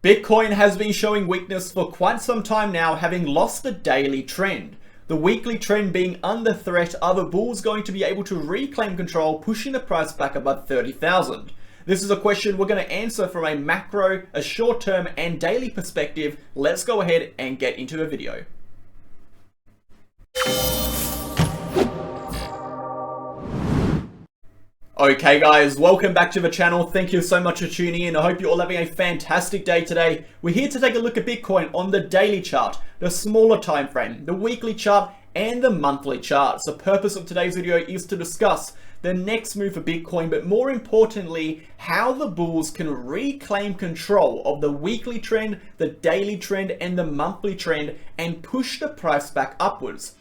Bitcoin has been showing weakness for quite some time now, having lost the daily trend. The weekly trend being under threat, are the bulls going to be able to reclaim control, pushing the price back above 30,000? This is a question we're going to answer from a macro, a short-term and daily perspective. Let's go ahead and get into the video. Okay guys, welcome back to the channel. Thank you so much for tuning in. I hope you're all having a fantastic day today. We're here to take a look at Bitcoin on the daily chart, the smaller time frame, the weekly chart, and the monthly charts. The purpose of today's video is to discuss the next move for Bitcoin, but more importantly, how the bulls can reclaim control of the weekly trend, the daily trend, and the monthly trend, and push the price back upwards.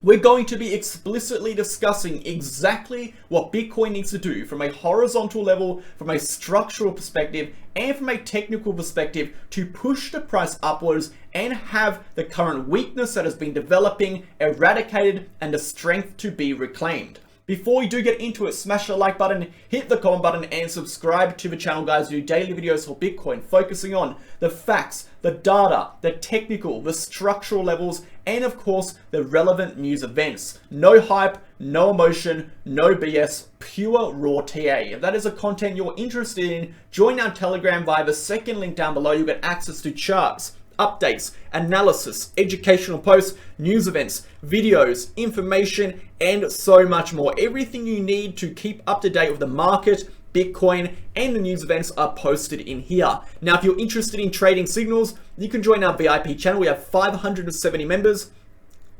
We're going to be explicitly discussing exactly what Bitcoin needs to do from a horizontal level, from a structural perspective, and from a technical perspective to push the price upwards and have the current weakness that has been developing eradicated and the strength to be reclaimed. Before we do get into it, smash the like button, hit the comment button, and subscribe to the channel, guys. We do daily videos for Bitcoin, focusing on the facts, the data, the technical, the structural levels, and of course, the relevant news events. No hype, no emotion, no BS, pure raw TA. If that is a content you're interested in, join our Telegram via the second link down below. You'll get access to charts, updates, analysis, educational posts, news events, videos, information, and so much more. Everything you need to keep up to date with the market, Bitcoin, and the news events are posted in here. Now, if you're interested in trading signals, you can join our VIP channel. We have 570 members.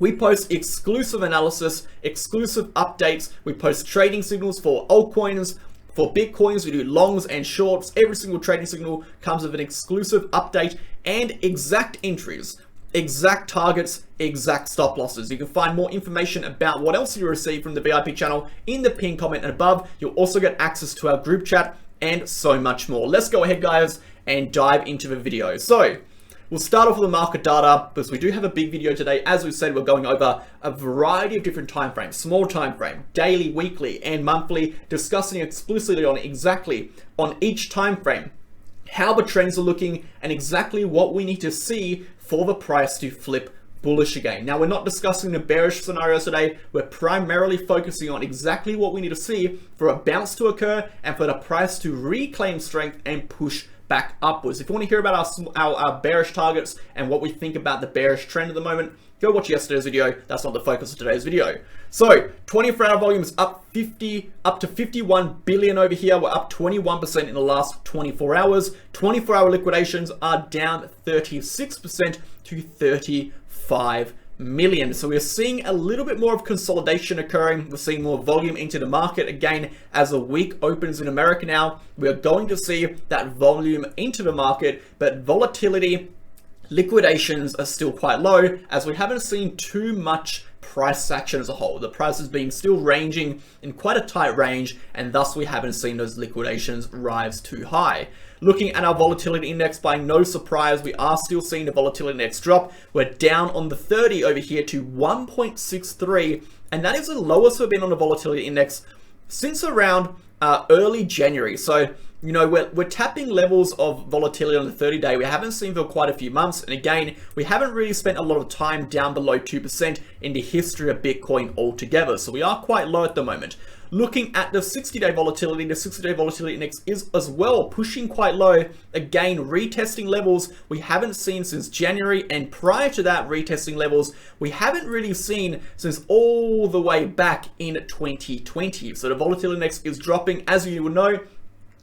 We post exclusive analysis, exclusive updates. We post trading signals for altcoins, for Bitcoins. We do longs and shorts. Every single trading signal comes with an exclusive update and exact entries, exact targets, exact stop losses. You can find more information about what else you receive from the VIP channel in the pinned comment and above. You'll also get access to our group chat and so much more. Let's go ahead, guys, and dive into the video. So we'll start off with the market data because we do have a big video today. As we said, we're going over a variety of different time frames, small time frame, daily, weekly, and monthly, discussing explicitly on exactly on each time frame how the trends are looking and exactly what we need to see for the price to flip bullish again. Now, we're not discussing the bearish scenarios today. We're primarily focusing on exactly what we need to see for a bounce to occur and for the price to reclaim strength and push back upwards. If you want to hear about our bearish targets and what we think about the bearish trend at the moment, go watch yesterday's video. That's not the focus of today's video. So 24-hour volume is up to 51 billion over here. We're up 21% in the last 24 hours. 24-hour liquidations are down 36% to 35 million. So we're seeing a little bit more of consolidation occurring. We're seeing more volume into the market again as the week opens in America now. We're going to see that volume into the market, but volatility, liquidations are still quite low as we haven't seen too much price action as a whole. The price has been still ranging in quite a tight range, and thus we haven't seen those liquidations rise too high. Looking at our volatility index, by no surprise, we are still seeing the volatility index drop. We're down on the 30 over here to 1.63, and that is the lowest we've been on the volatility index since around early January. So, you know, we're tapping levels of volatility on the 30-day we haven't seen for quite a few months. And again, we haven't really spent a lot of time down below 2% in the history of Bitcoin altogether. So we are quite low at the moment. Looking at the 60-day volatility, the 60-day volatility index is as well pushing quite low. Again, retesting levels we haven't seen since January, and prior to that, retesting levels we haven't really seen since all the way back in 2020. So the volatility index is dropping, as you would know.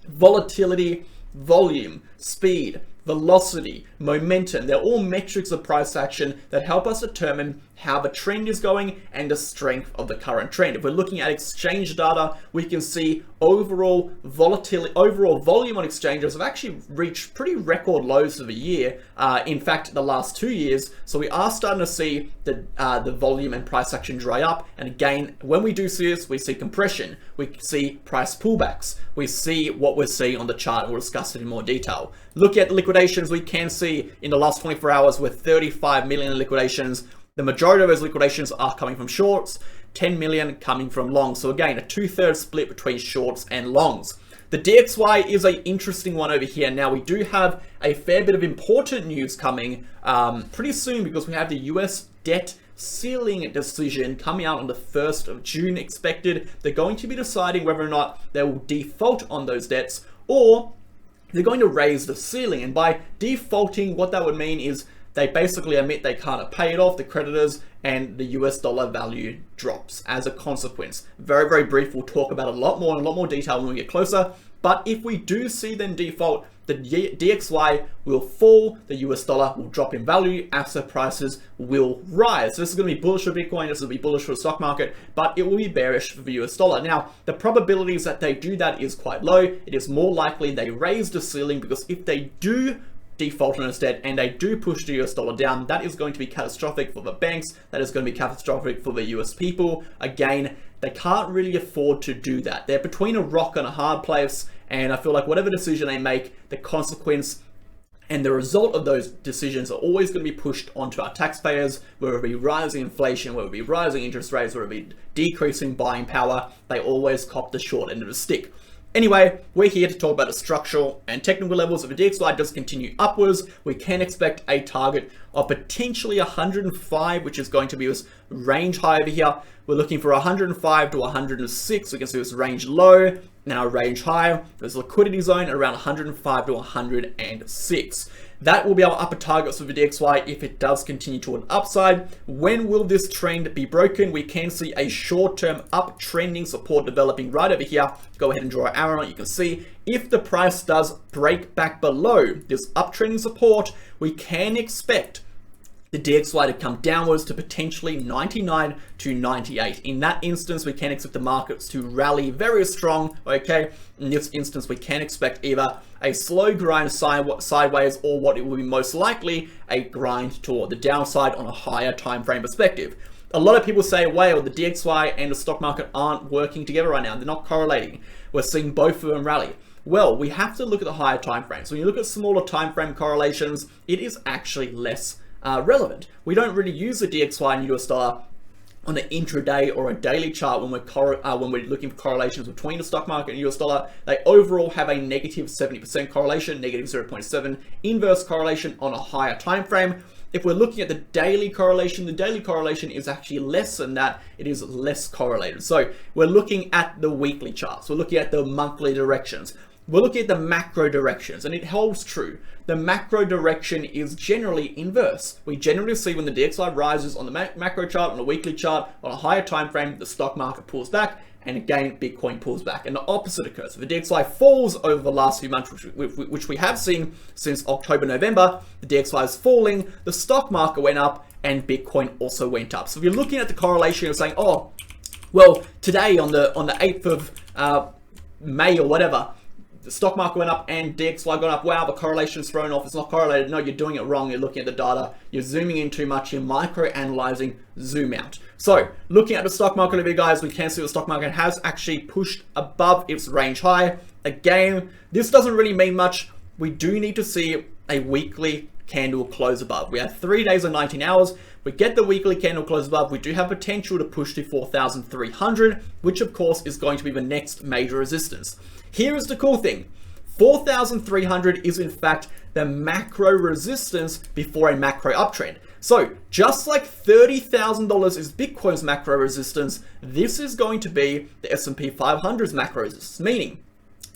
Volatility, volume, speed, velocity, momentum, they're all metrics of price action that help us determine how the trend is going and the strength of the current trend. If we're looking at exchange data, we can see overall volatility, overall volume on exchanges have actually reached pretty record lows of the year. In fact, the last 2 years. So we are starting to see the volume and price action dry up. And again, when we do see this, we see compression, we see price pullbacks, we see what we're seeing on the chart. We'll discuss it in more detail. Look at the liquidations. We can see in the last 24 hours with 35 million in liquidations. The majority of those liquidations are coming from shorts, 10 million coming from longs. So again, a 2/3 split between shorts and longs. The DXY is an interesting one over here. Now, we do have a fair bit of important news coming pretty soon, because we have the US debt ceiling decision coming out on the 1st of June expected. They're going to be deciding whether or not they will default on those debts, or they're going to raise the ceiling. And by defaulting, what that would mean is they basically admit they can't pay it off, the creditors, and the US dollar value drops as a consequence. Very, very brief. We'll talk about a lot more in a lot more detail when we get closer. But if we do see them default, the DXY will fall, the US dollar will drop in value, asset prices will rise. So this is going to be bullish for Bitcoin, this will be bullish for the stock market, but it will be bearish for the US dollar. Now, the probabilities that they do that is quite low. It is more likely they raise the ceiling, because if they do default on its debt and they do push the US dollar down, that is going to be catastrophic for the banks, that is going to be catastrophic for the US people. Again, they can't really afford to do that. They're between a rock and a hard place, and I feel like whatever decision they make, the consequence and the result of those decisions are always going to be pushed onto our taxpayers, whether it be rising inflation, whether it be rising interest rates, whether it be decreasing buying power. They always cop the short end of the stick. Anyway, we're here to talk about the structural and technical levels. If the DXY does continue upwards, we can expect a target of potentially 105, which is going to be this range high over here. We're looking for 105 to 106. We can see this range low, now range high. There's a liquidity zone around 105 to 106. That will be our upper targets for the DXY if it does continue to an upside. When will this trend be broken? We can see a short-term uptrending support developing right over here. Go ahead and draw an arrow. You can see if the price does break back below this uptrending support, we can expect the DXY to come downwards to potentially 99 to 98. In that instance, we can expect the markets to rally very strong, okay? In this instance, we can expect either a slow grind sideways, or what it will be most likely, a grind toward the downside on a higher time frame perspective. A lot of people say, well, the DXY and the stock market aren't working together right now. They're not correlating. We're seeing both of them rally. Well, we have to look at the higher time frames. When you look at smaller time frame correlations, it is actually less relevant. We don't really use the DXY and US dollar on an intraday or a daily chart when we're looking for correlations between the stock market and US dollar. They overall have a negative 70% correlation, negative 0.7 inverse correlation on a higher time frame. If we're looking at the daily correlation is actually less than that. It is less correlated. So we're looking at the weekly charts. We're looking at the monthly directions. We're looking at the macro directions, and it holds true. The macro direction is generally inverse. We generally see when the DXY rises on the macro chart, on a weekly chart, on a higher time frame, the stock market pulls back, and again, Bitcoin pulls back. And the opposite occurs. If the DXY falls over the last few months, which we have seen since October, November, the DXY is falling, the stock market went up, and Bitcoin also went up. So if you're looking at the correlation, you're saying, oh, well, today on the 8th of May or whatever, the stock market went up and DXY got up. Wow, the correlation's thrown off. It's not correlated. No, you're doing it wrong. You're looking at the data. You're zooming in too much. You're micro-analyzing. Zoom out. So, looking at the stock market over here, guys, we can see the stock market has actually pushed above its range high. Again, this doesn't really mean much. We do need to see a weekly candle close above. We have 3 days and 19 hours. We get the weekly candle close above. We do have potential to push to 4,300, which of course is going to be the next major resistance. Here is the cool thing. 4,300 is in fact the macro resistance before a macro uptrend. So just like $30,000 is Bitcoin's macro resistance, this is going to be the S&P 500's macro resistance, meaning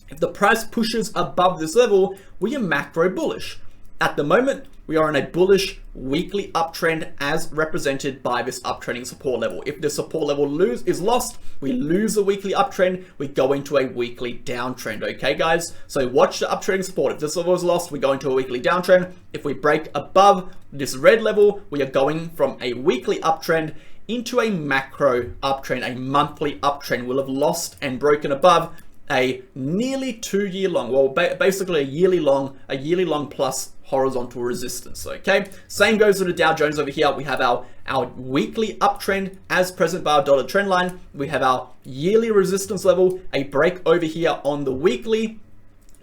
if the price pushes above this level, we are macro bullish. At the moment, we are in a bullish weekly uptrend as represented by this uptrending support level. If the support level is lost, we lose the weekly uptrend, we go into a weekly downtrend, okay guys? So watch the uptrending support. If this level is lost, we go into a weekly downtrend. If we break above this red level, we are going from a weekly uptrend into a macro uptrend, a monthly uptrend. We'll have lost and broken above a nearly 2 year long, well, basically a yearly long plus horizontal resistance, okay? Same goes with the Dow Jones over here. We have our weekly uptrend as present by our dotted trend line. We have our yearly resistance level, a break over here on the weekly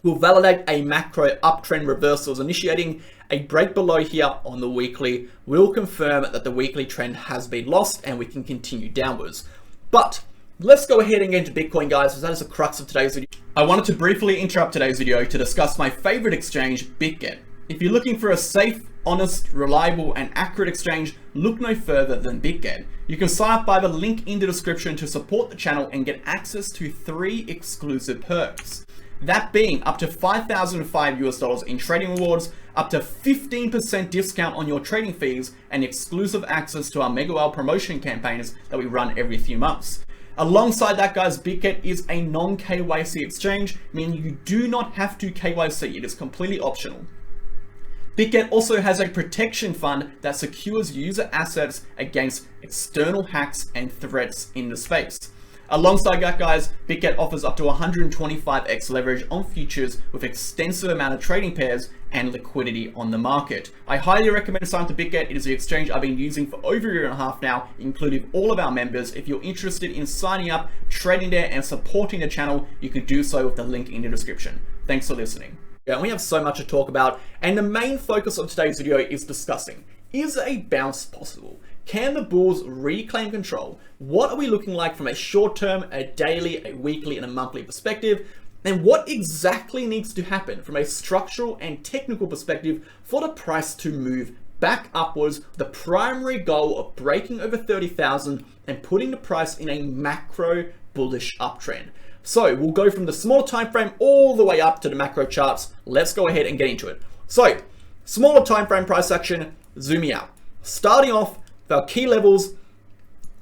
will validate a macro uptrend reversals initiating. A break below here on the weekly will confirm that the weekly trend has been lost and we can continue downwards. But Let's go ahead and get into Bitcoin, guys, because that is the crux of today's video. I wanted to briefly interrupt today's video to discuss my favorite exchange, Bitget. If you're looking for a safe, honest, reliable, and accurate exchange, look no further than Bitget. You can sign up by the link in the description to support the channel and get access to 3 exclusive perks. That being up to $5,005 in trading rewards, up to 15% discount on your trading fees, and exclusive access to our MegaWhale promotion campaigns that we run every few months. Alongside that, guys, Bitget is a non-KYC exchange, meaning you do not have to KYC. It is completely optional. Bitget also has a protection fund that secures user assets against external hacks and threats in the space. Alongside that, guys, Bitget offers up to 125x leverage on futures with extensive amount of trading pairs and liquidity on the market. I highly recommend signing up to Bitget. It is the exchange I've been using for over a year and a half now, including all of our members. If you're interested in signing up, trading there, and supporting the channel, you can do so with the link in the description. Thanks for listening. Yeah, we have so much to talk about, and the main focus of today's video is discussing, is a bounce possible? Can the bulls reclaim control? What are we looking like from a short-term, a daily, a weekly, and a monthly perspective? And what exactly needs to happen from a structural and technical perspective for the price to move back upwards? The primary goal of breaking over 30,000 and putting the price in a macro bullish uptrend. So we'll go from the small time frame all the way up to the macro charts. Let's go ahead and get into it. So smaller time frame price action, zooming out. Starting off with our key levels,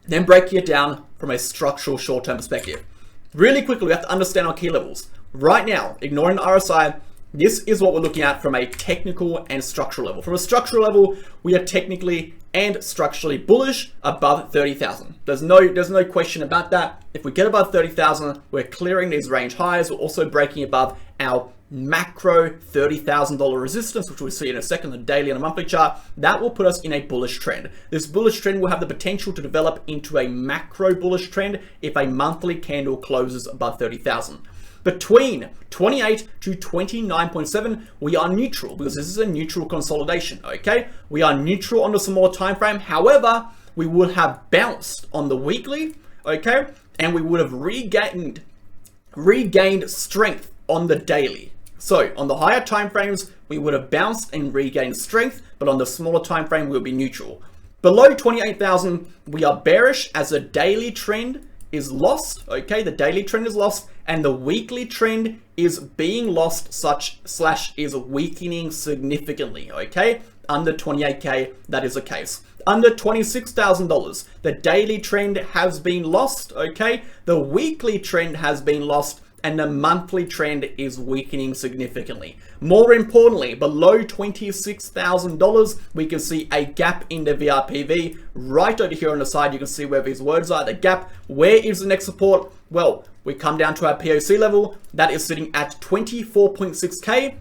then breaking it down from a structural short-term perspective. Really quickly, we have to understand our key levels. Right now, ignoring the RSI, this is what we're looking at from a technical and structural level. From a structural level, we are technically and structurally bullish above 30,000. There's no question about that. If we get above 30,000, we're clearing these range highs. We're also breaking above our macro $30,000 resistance, which we'll see in a second, the daily and a monthly chart. That will put us in a bullish trend. This bullish trend will have the potential to develop into a macro bullish trend if a monthly candle closes above 30,000. Between 28 to 29.7, we are neutral because this is a neutral consolidation, okay? We are neutral on the smaller time frame. However, we would have bounced on the weekly, okay? And we would have regained strength on the daily. So on the higher time frames, we would have bounced and regained strength, but on the smaller time frame, we'll be neutral. Below 28,000, we are bearish as the daily trend is lost, okay? The daily trend is lost and the weekly trend is being lost / is weakening significantly, okay? Under 28K, that is the case. Under $26,000, the daily trend has been lost, okay? The weekly trend has been lost and the monthly trend is weakening significantly. More importantly, below $26,000, we can see a gap in the VRPV. Right over here on the side, you can see where these words are, the gap. Where is the next support? Well, we come down to our POC level. That is sitting at 24.6K.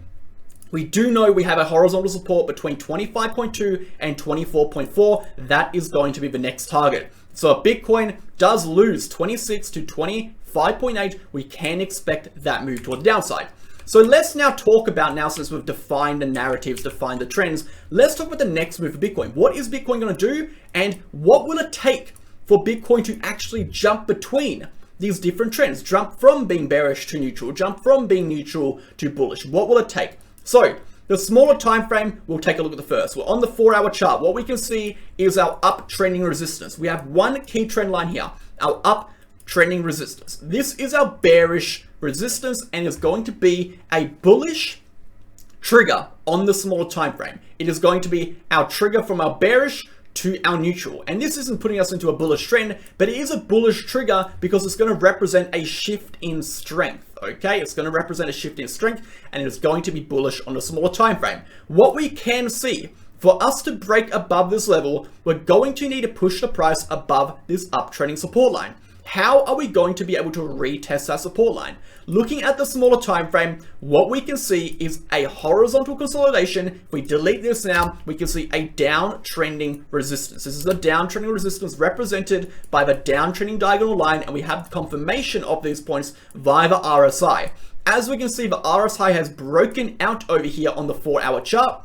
We do know we have a horizontal support between 25.2 and 24.4. That is going to be the next target. So if Bitcoin does lose 26 to 25.8, we can expect that move toward the downside. So let's now talk about, since we've defined the narratives, defined the trends, let's talk about the next move for Bitcoin. What is Bitcoin going to do and what will it take for Bitcoin to actually jump between these different trends? Jump from being bearish to neutral, jump from being neutral to bullish. What will it take? So the smaller time frame, we'll take a look at the first. We're on the 4-hour chart. What we can see is our uptrending resistance. We have one key trend line here, our uptrending resistance. This is our bearish resistance and is going to be a bullish trigger on the smaller time frame. It is going to be our trigger from our bearish to our neutral. And this isn't putting us into a bullish trend, but it is a bullish trigger because it's going to represent a shift in strength, okay? It's going to represent a shift in strength and it's going to be bullish on the smaller time frame. What we can see, for us to break above this level, we're going to need to push the price above this uptrending support line. How are we going to be able to retest that support line? Looking at the smaller time frame, what we can see is a horizontal consolidation. If we delete this now, we can see a downtrending resistance. This is a downtrending resistance represented by the downtrending diagonal line, and we have confirmation of these points via the RSI. As we can see, the RSI has broken out over here on the 4-hour chart,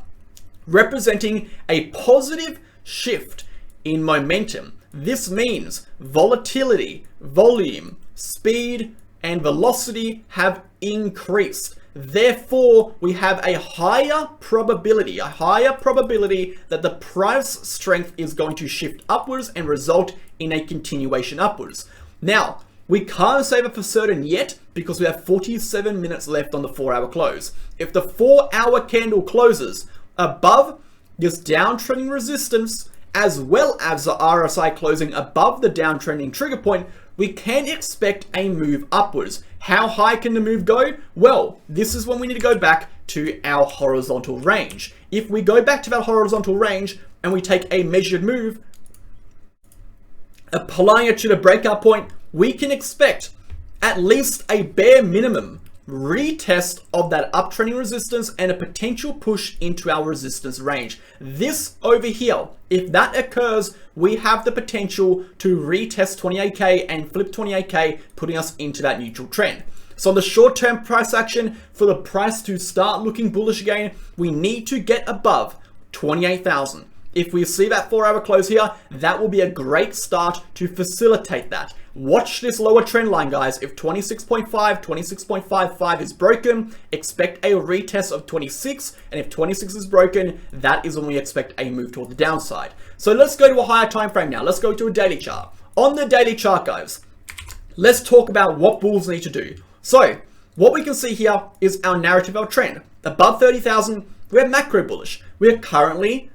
representing a positive shift in momentum. This means volatility, volume, speed, and velocity have increased. Therefore, we have a higher probability that the price strength is going to shift upwards and result in a continuation upwards. Now, we can't say that for certain yet because we have 47 minutes left on the 4-hour close. If the 4-hour candle closes above this downtrending resistance, as well as the RSI closing above the downtrending trigger point, we can expect a move upwards. How high can the move go? Well, this is when we need to go back to our horizontal range. If we go back to that horizontal range and we take a measured move, applying it to the breakout point, we can expect at least a bare minimum retest of that uptrending resistance and a potential push into our resistance range. This over here, if that occurs, we have the potential to retest 28k and flip 28k, putting us into that neutral trend. So the short-term price action, for the price to start looking bullish again, we need to get above 28,000. If we see that 4-hour close here, that will be a great start to facilitate that. Watch this lower trend line, guys. If 26.5, 26.55 is broken, expect a retest of 26. And if 26 is broken, that is when we expect a move toward the downside. So let's go to a higher time frame now. Let's go to a daily chart. On the daily chart, guys, let's talk about what bulls need to do. So what we can see here is our narrative, our trend. Above 30,000, we're macro bullish. We are currently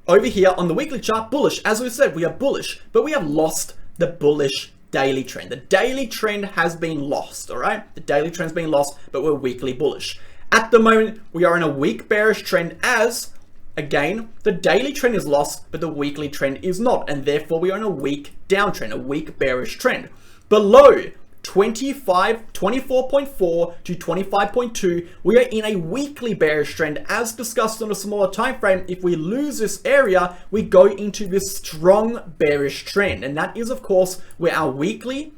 over here on the weekly chart bullish. As we said, we are bullish, but we have lost the bullish daily trend. The daily trend has been lost, all right? The daily trend's been lost, but we're weekly bullish. At the moment, we are in a weak bearish trend as, again, the daily trend is lost, but the weekly trend is not, and therefore we are in a weak downtrend, a weak bearish trend. Below 24.4 to 25.2, we are in a weekly bearish trend. As discussed on a smaller time frame, if we lose this area, we go into this strong bearish trend, and that is of course where our weekly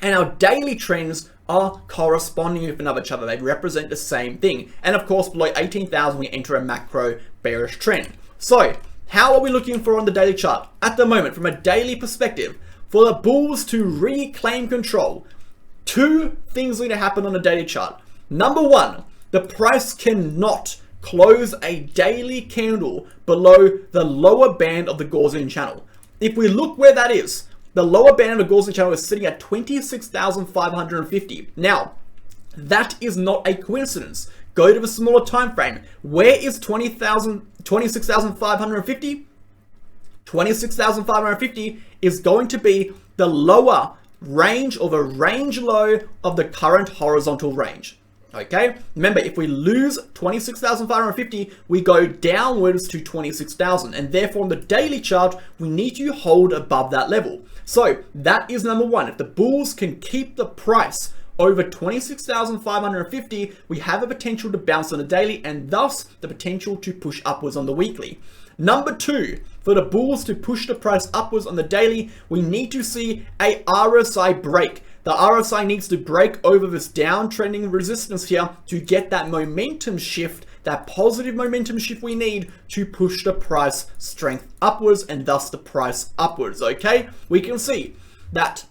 and our daily trends are corresponding with another other. They represent the same thing, and of course below 18,000 we enter a macro bearish trend. So how are we looking for on the daily chart at the moment from a daily perspective? For the bulls to reclaim control, two things need to happen on a daily chart. Number one, the price cannot close a daily candle below the lower band of the Gaussian channel. If we look where that is, the lower band of the Gaussian channel is sitting at 26,550. Now, that is not a coincidence. Go to the smaller time frame. Where is 26,550? 26,550 is going to be the lower range or the range low of the current horizontal range. Okay, remember, if we lose 26,550, we go downwards to 26,000, and therefore on the daily chart we need to hold above that level. So that is number one. If the bulls can keep the price over 26,550, we have a potential to bounce on the daily and thus the potential to push upwards on the weekly. Number two, for the bulls to push the price upwards on the daily, we need to see a RSI break. The RSI needs to break over this downtrending resistance here to get that momentum shift, that positive momentum shift we need to push the price strength upwards and thus the price upwards, okay? We can see that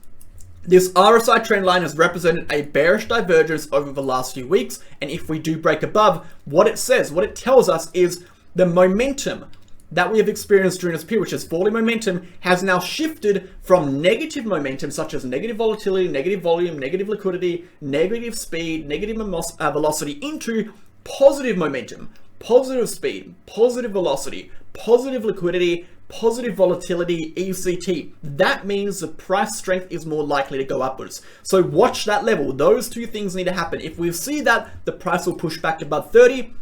this RSI trend line has represented a bearish divergence over the last few weeks, and if we do break above, what it says, what it tells us is the momentum that we have experienced during this period, which is falling momentum, has now shifted from negative momentum, such as negative volatility, negative volume, negative liquidity, negative speed, negative velocity, into positive momentum, positive speed, positive velocity, positive liquidity, positive volatility, ECT. That means the price strength is more likely to go upwards. So watch that level. Those two things need to happen. If we see that, the price will push back above 30.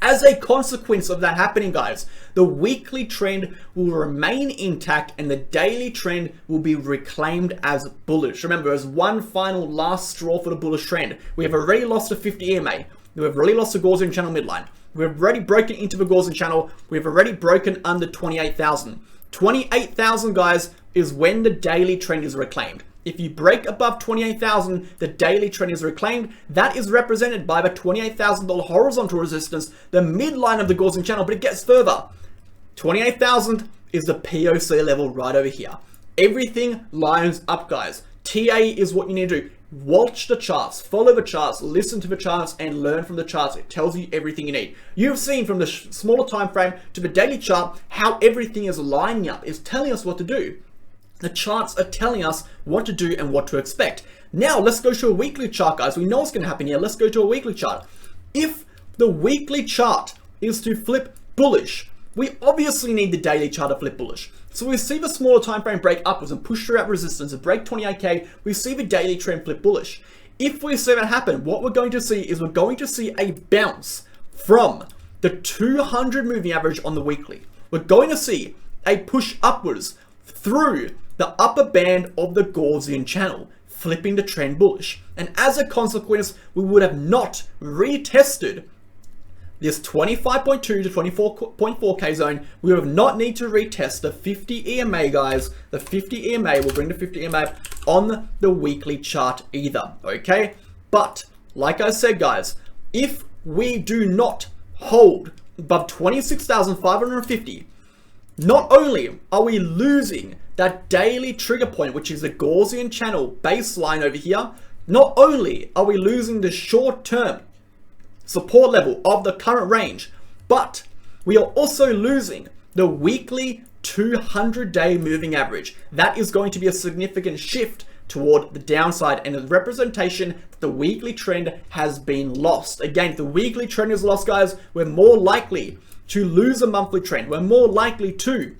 As a consequence of that happening, guys, the weekly trend will remain intact and the daily trend will be reclaimed as bullish. Remember, as one final last straw for the bullish trend, we have already lost a 50 EMA. We have already lost the Gaussian channel midline. We've already broken into the Gaussian channel. We've already broken under 28,000. 28,000, guys, is when the daily trend is reclaimed. If you break above 28,000, the daily trend is reclaimed. That is represented by the $28,000 horizontal resistance, the midline of the Gaussian channel, but it gets further. 28,000 is the POC level right over here. Everything lines up, guys. TA is what you need to do. Watch the charts, follow the charts, listen to the charts, and learn from the charts. It tells you everything you need. You've seen from the smaller time frame to the daily chart how everything is lining up. It's telling us what to do. The charts are telling us what to do and what to expect. Now, let's go to a weekly chart, guys. We know what's going to happen here. Let's go to a weekly chart. If the weekly chart is to flip bullish, we obviously need the daily chart to flip bullish. So we see the smaller time frame break upwards and push through that resistance and break 28K. We see the daily trend flip bullish. If we see that happen, what we're going to see is we're going to see a bounce from the 200 moving average on the weekly. We're going to see a push upwards through the upper band of the Gaussian channel, flipping the trend bullish. And as a consequence, we would have not retested this 25.2 to 24.4K zone. We would not need to retest the 50 EMA, guys. The 50 EMA, we'll bring the 50 EMA on the weekly chart either, okay? But, like I said, guys, if we do not hold above 26,550, not only are we losing that daily trigger point, which is the Gaussian channel baseline over here, not only are we losing the short-term support level of the current range, but we are also losing the weekly 200-day moving average. That is going to be a significant shift toward the downside and a representation that the weekly trend has been lost. Again, if the weekly trend is lost, guys, we're more likely to lose a monthly trend. We're more likely to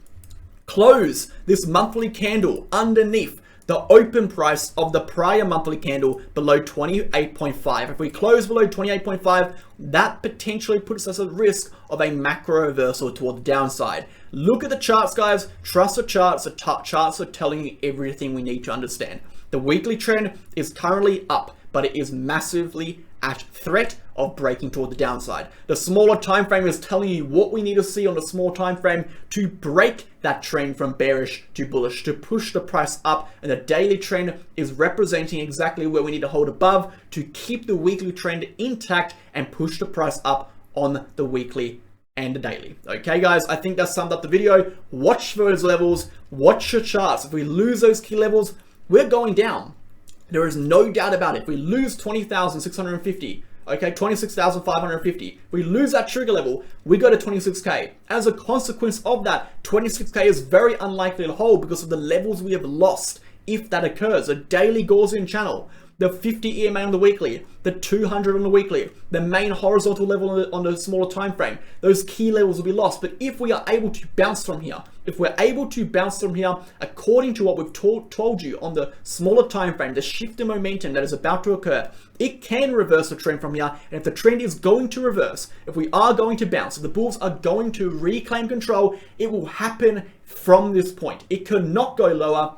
close this monthly candle underneath the open price of the prior monthly candle below 28.5. If we close below 28.5, that potentially puts us at risk of a macro reversal toward the downside. Look at the charts, guys. Trust the charts. The charts are telling you everything we need to understand. The weekly trend is currently up, but it is massively at threat of breaking toward the downside. The smaller time frame is telling you what we need to see on the small time frame to break that trend from bearish to bullish, to push the price up, and the daily trend is representing exactly where we need to hold above to keep the weekly trend intact and push the price up on the weekly and the daily. Okay, guys, I think that summed up the video. Watch those levels, watch your charts. If we lose those key levels, we're going down. There is no doubt about it. If we lose 20,650, okay, 26,550, we lose that trigger level, we go to 26K. As a consequence of that, 26K is very unlikely to hold because of the levels we have lost if that occurs. A daily Gaussian channel, the 50 EMA on the weekly, the 200 on the weekly, the main horizontal level on the smaller time frame, those key levels will be lost. But if we are able to bounce from here, if we're able to bounce from here, according to what we've told you on the smaller time frame, the shift in momentum that is about to occur, it can reverse the trend from here. And if the trend is going to reverse, if we are going to bounce, if the bulls are going to reclaim control, it will happen from this point. It could not go lower.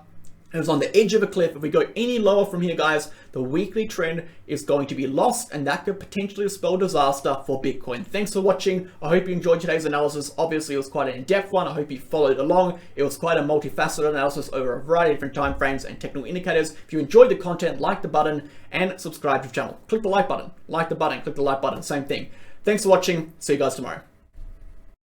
It was on the edge of a cliff. If we go any lower from here, guys, the weekly trend is going to be lost, and that could potentially spell disaster for Bitcoin. Thanks for watching. I hope you enjoyed today's analysis. Obviously, it was quite an in-depth one. I hope you followed along. It was quite a multifaceted analysis over a variety of different time frames and technical indicators. If you enjoyed the content, like the button and subscribe to the channel. Click the like button, click the like button, same thing. Thanks for watching. See you guys tomorrow.